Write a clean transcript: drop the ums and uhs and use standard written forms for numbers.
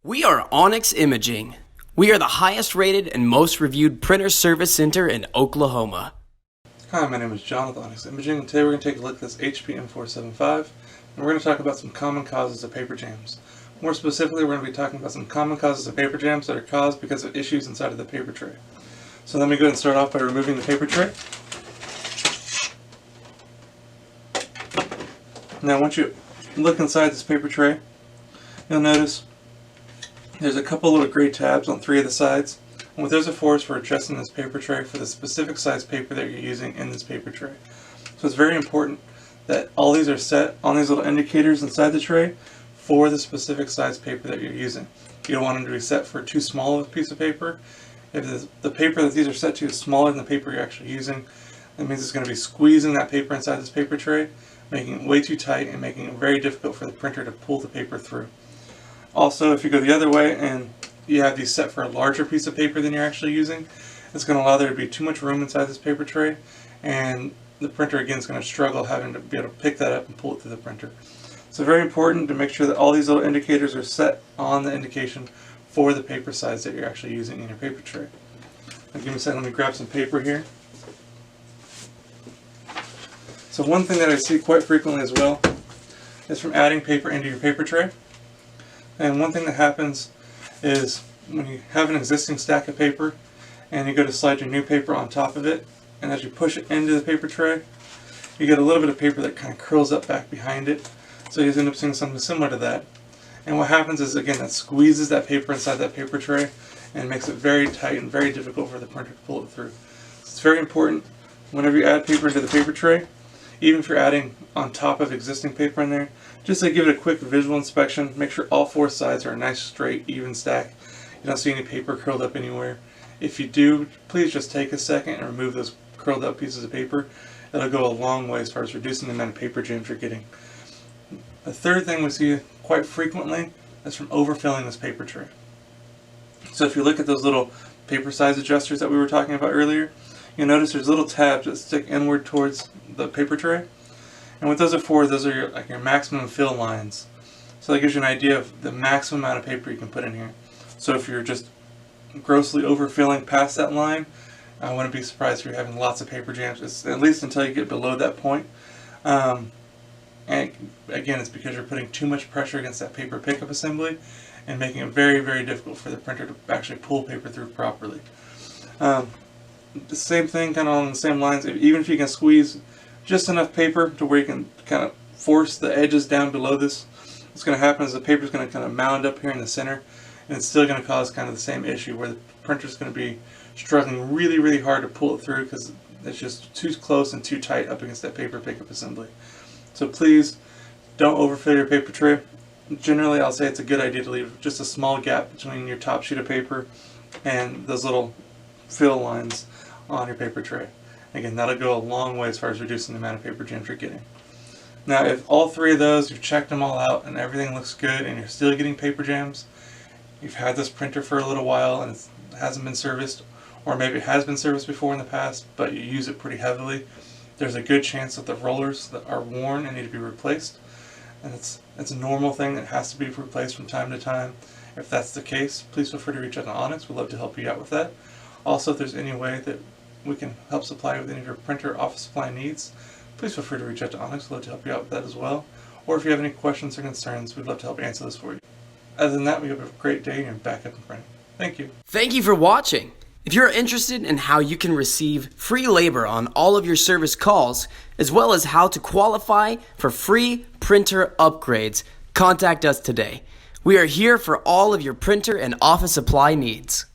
We are Onyx Imaging. We are the highest rated and most reviewed printer service center in Oklahoma. Hi, my name is John with Onyx Imaging, and today we're going to take a look at this HP M4750, and we're going to talk about some common causes of paper jams. More specifically, we're going to be talking about some common causes of paper jams that are caused because of issues inside of the paper tray. So let me go ahead and start off by removing the paper tray. Now once you look inside this paper tray, you'll notice there's a couple little gray tabs on three of the sides. And what those are for is for adjusting this paper tray for the specific size paper that you're using in this paper tray. So it's very important that all these are set on these little indicators inside the tray for the specific size paper that you're using. You don't want them to be set for too small of a piece of paper. If the paper that these are set to is smaller than the paper you're actually using, that means it's going to be squeezing that paper inside this paper tray, making it way too tight and making it very difficult for the printer to pull the paper through. Also, if you go the other way and you have these set for a larger piece of paper than you're actually using, it's going to allow there to be too much room inside this paper tray, and the printer again is going to struggle having to be able to pick that up and pull it through the printer. So very important to make sure that all these little indicators are set on the indication for the paper size that you're actually using in your paper tray. Now give me a second, let me grab some paper here. So one thing that I see quite frequently as well is from adding paper into your paper tray. And one thing that happens is when you have an existing stack of paper and you go to slide your new paper on top of it, and as you push it into the paper tray, you get a little bit of paper that kind of curls up back behind it. So you end up seeing something similar to that. And what happens is, again, that squeezes that paper inside that paper tray and makes it very tight and very difficult for the printer to pull it through. So it's very important whenever you add paper into the paper tray, even if you're adding on top of existing paper in there, just to give it a quick visual inspection, make sure all four sides are a nice straight even stack. You don't see any paper curled up anywhere. If you do, please just take a second and remove those curled up pieces of paper. It'll go a long way as far as reducing the amount of paper jams you're getting. The third thing we see quite frequently is from overfilling this paper tray. So if you look at those little paper size adjusters that we were talking about earlier, you'll notice there's little tabs that stick inward towards the paper tray. And what those are for, those are your maximum fill lines. So that gives you an idea of the maximum amount of paper you can put in here. So if you're just grossly overfilling past that line, I wouldn't be surprised if you're having lots of paper jams, at least until you get below that point. And again, it's because you're putting too much pressure against that paper pickup assembly and making it very, very difficult for the printer to actually pull paper through properly. The same thing, kind of on the same lines, even if you can squeeze just enough paper to where you can kind of force the edges down below this, what's going to happen is the paper is going to kind of mound up here in the center, and it's still going to cause kind of the same issue where the printer is going to be struggling really, really hard to pull it through because it's just too close and too tight up against that paper pickup assembly. So please don't overfill your paper tray. Generally, I'll say it's a good idea to leave just a small gap between your top sheet of paper and those little fill lines on your paper tray. Again, that'll go a long way as far as reducing the amount of paper jams you're getting. Now, if all three of those, you've checked them all out and everything looks good and you're still getting paper jams, you've had this printer for a little while and it hasn't been serviced, or maybe it has been serviced before in the past, but you use it pretty heavily, there's a good chance that the rollers that are worn and need to be replaced. And it's a normal thing that has to be replaced from time to time. If that's the case, please feel free to reach out to Onyx. We'd love to help you out with that. Also, if there's any way that we can help supply with any of your printer office supply needs, please feel free to reach out to Onyx. We'd love to help you out with that as well. Or if you have any questions or concerns, we'd love to help answer this for you. Other than that, we hope you have a great day and you're back up and printing. Thank you. Thank you for watching. If you're interested in how you can receive free labor on all of your service calls, as well as how to qualify for free printer upgrades, contact us today. We are here for all of your printer and office supply needs.